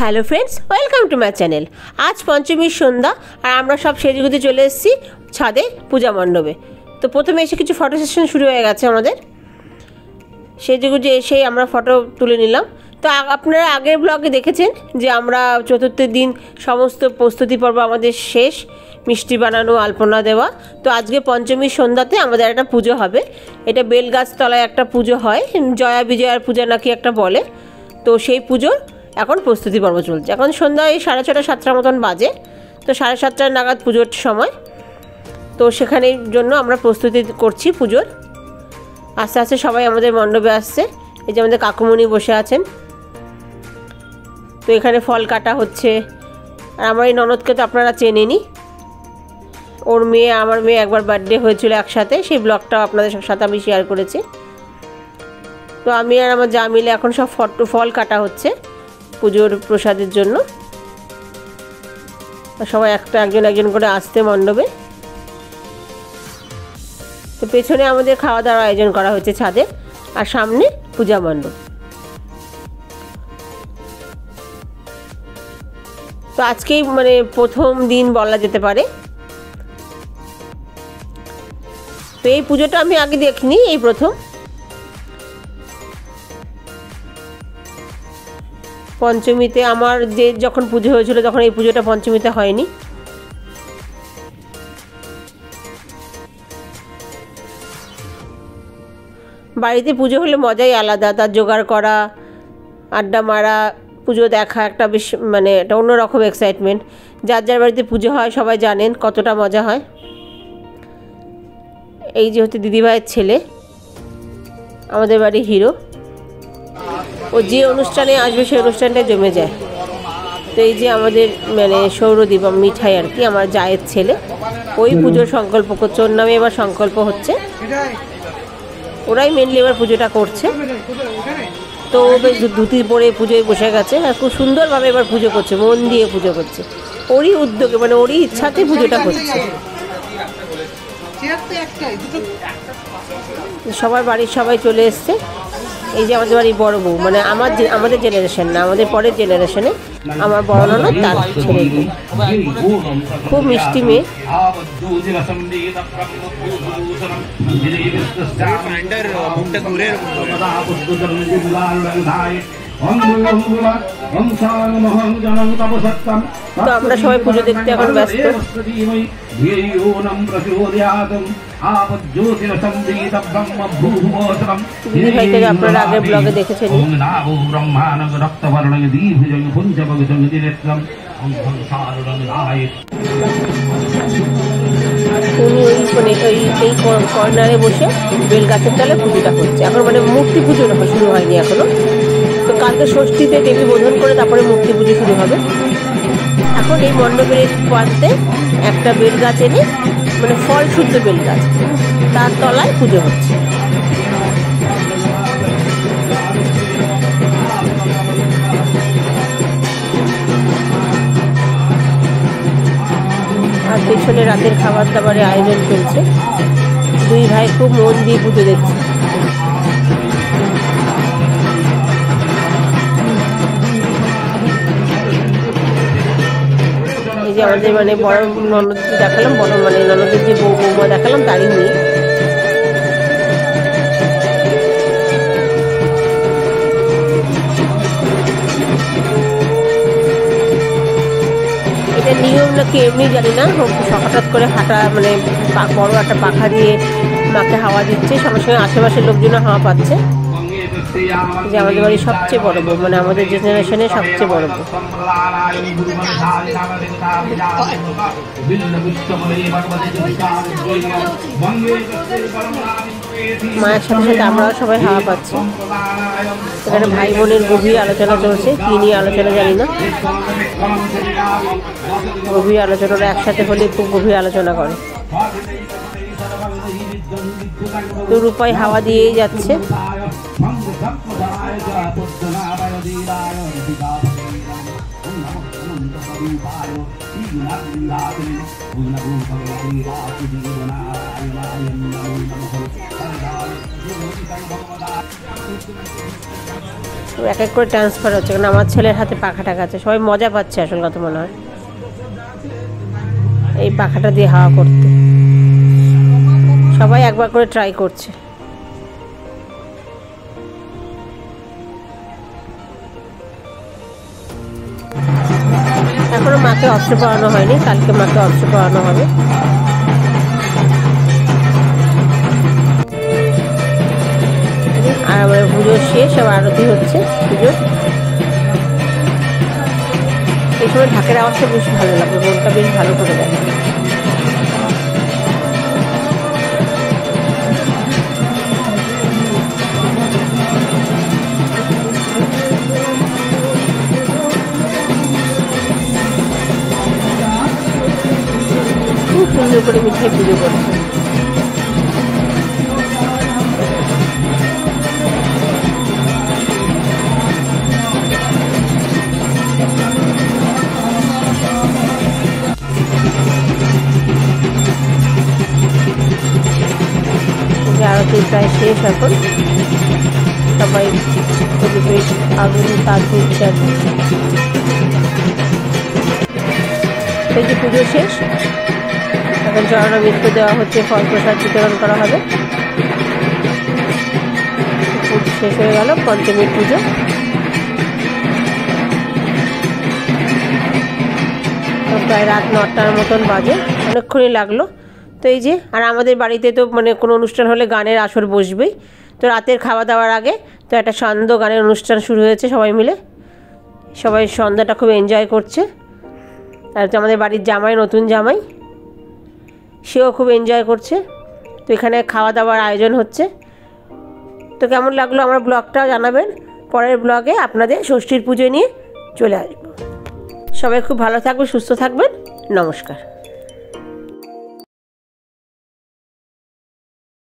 Hello friends, welcome to my channel. আজ পঞ্চমীর সন্ধ্যা আর আমরা সব সেজেগুজে চলে এসেছি ছাদে পূজা মণ্ডপে। তো প্রথমে এসে কিছু ফটো সেশন শুরু হয়ে গেছে আমাদের। সেজেগুজে এসেই আমরা ফটো তুলে নিলাম। তো আপনারা আগের ব্লগে দেখেছেন যে আমরা চতুর্থের দিন সমস্ত প্রস্তুতি পর্ব আমাদের শেষ, মিষ্টি বানানো, আলপনা দেওয়া। তো আজকে পঞ্চমীর সন্ধ্যাতে আমাদের একটা পুজো হবে। এটা বেলগাছ তলায় একটা পুজো হয়, জয়া বিজয়ার পূজা নাকি একটা বলে। তো সেই পুজোর এখন প্রস্তুতি পর্ব চলছে। এখন সন্ধ্যায় 6:30 7টার মতন বাজে। তো 7:30 নাগাদ পুজোর সময়। তো সেখানের জন্য আমরা প্রস্তুতি করছি পুজোর। আস্তে আস্তে সবাই আমাদের মণ্ডপে আসছে। এই যে আমাদের কাকুমণি বসে আছেন। তো এখানে ফল কাটা হচ্ছে। আর আমার এই ননদকে তো আপনারা চেনেনই। ওর মেয়ে, আমার মেয়ে একবার বার্থডে হয়েছিল একসাথে, সেই ব্লগটাও আপনাদের সাথে আমি শেয়ার করেছি। তো আমি আর আমার যা মিলে এখন সব ফল কাটা হচ্ছে পুজোর প্রসাদের জন্য। সবাই একজন একজন করে আসতে মণ্ডপে। তো পেছনে আমাদের খাওয়া দাওয়ার আয়োজন করা হয়েছে ছাদে, আর সামনে পূজা মণ্ডপ। তো আজকেই মানে প্রথম দিন বলা যেতে পারে। তো এই পুজোটা আমি আগে দেখিনি, এই প্রথম। পঞ্চমীতে আমার যখন পুজো হয়েছিল তখন এই পুজোটা পঞ্চমীতে হয়নি। বাড়িতে পুজো হলে মজাই আলাদা। তার জোগাড় করা, আড্ডা মারা, পুজো দেখা একটা বেশ মানে একটা অন্যরকম এক্সাইটমেন্ট। যার যার বাড়িতে পুজো হয় সবাই জানেন কতটা মজা হয়। এই যে হচ্ছে দিদিভাইয়ের ছেলে, আমাদের বাড়ি হিরো। ও যে অনুষ্ঠানে আসবে সেই অনুষ্ঠানটা জমে যায়। তো এই যে আমাদের মানে সৌরদীপ মিঠাই আর কি, আমার জায়ের ছেলে, ওই পুজোর সংকল্প করছে। ওর নামে এবার সংকল্প হচ্ছে। ওরাই মেনলি এবার পুজোটা করছে। তো ও বেশ ধুতি পরে পুজোয় বসে গেছে আর খুব সুন্দরভাবে এবার পুজো করছে, মন দিয়ে পুজো করছে। ওরই উদ্যোগে মানে ওরই ইচ্ছাতে পুজোটা হচ্ছে। সবার বাড়ির সবাই চলে এসছে। এই যে আমাদের বাড়ির বড় বউ, মানে আমাদের জেনারেশন না, আমাদের পরের জেনারেশনে আমার বড় ননদ, তার ছেলে। খুব মিষ্টি মেয়ে। তো আমরা সবাই পুজো দেখতে এখন ব্যস্ত। দিদিভাইকে আপনারা আগের ব্লগে দেখেছেন। উনি এই কর্নারে বসে বেল গাছের তলায় পুজোটা করছে। এখন মানে মূর্তি পুজো শুরু হয়নি এখনো। তো কালকে ষষ্ঠীতে দেবী বোধন করে তারপরে মূর্তি পুজো শুরু হবে। এখন এই মণ্ডপের প্রান্তে একটা বেল গাছ এনে, মানে ফল শুদ্ধ বেল গাছ, তার তলায় পুজো হচ্ছে। আর পেছনে রাতের খাবার দাবারের আয়োজন চলছে। দুই ভাই খুব মন দিয়ে পুজো দেখছে। এই যে আমাদের মানে বড় ননদ দেখালাম, বড় মানে ননদের যে বৌমা দেখালাম তারই মেয়ে। এটা নিয়ম নাকি এমনি জানি না, হঠাৎ করে হাঁটা মানে বড় একটা পাখা দিয়ে মাকে হাওয়া দিচ্ছে, সঙ্গে সঙ্গে আশেপাশের লোকজনও হাওয়া পাচ্ছে। যে আমাদের বাড়ির সবচেয়ে বড় বউ, মানে আমাদের জেনারেশনে সবচেয়ে বড় বউ। মায়ের সাথে সাথে আমরাও সবাই হাওয়া পাচ্ছি। এখানে ভাই বোনের গভীর আলোচনা চলছে, কি নিয়ে আলোচনা জানি না। গভীর আলোচনাটা একসাথে হলে খুব গভীর আলোচনা করে। তো রূপাই হাওয়া দিয়েই যাচ্ছে। এক এক করে ট্রান্সফার হচ্ছে, কারণ আমার ছেলের হাতে পাখা টাকা আছে। সবাই মজা পাচ্ছে আসল কথা মনে হয় এই পাখাটা দিয়ে হাওয়া করতে। সবাই একবার করে ট্রাই করছে। এখনো মাকে অস্ত্র পরানো হয়নি, কালকে মাকে অস্ত্র পরানো হবে। আর আমার পুজো শেষ, সব আরতি হচ্ছে পুজো। এই সময় ঢাকের আওয়াজটা বেশ ভালো লাগে, মনটা বেশ ভালো করে দেয়। খুব সুন্দর করে মিঠাই পুজো করছে। আরতি প্রায় শেষ, এখন সবাই আগুন তার দিচ্ছে। এই যে পুজো শেষ, এখন চরণামৃত দেওয়া হচ্ছে, ফল প্রসাদ বিতরণ করা হবে। শেষ হয়ে গেল পঞ্চমীর পুজো। প্রায় রাত 9টার মতন বাজে, অনেকক্ষণই লাগলো। তো এই যে, আর আমাদের বাড়িতে তো মানে কোনো অনুষ্ঠান হলে গানের আসর বসবেই। তো রাতের খাওয়া দাওয়ার আগে তো একটা সান্ধ্য গানের অনুষ্ঠান শুরু হয়েছে, সবাই মিলে সবাই সন্ধ্যাটা খুব এনজয় করছে। আর তো আমাদের বাড়ির জামাই, নতুন জামাই, সেও খুব এনজয় করছে। তো এখানে খাওয়া দাওয়ার আয়োজন হচ্ছে। তো কেমন লাগলো আমার ব্লগটা জানাবেন। পরের ব্লগে আপনাদের ষষ্ঠীর পুজো নিয়ে চলে আসবো। সবাই খুব ভালো থাকবেন, সুস্থ থাকবেন। নমস্কার।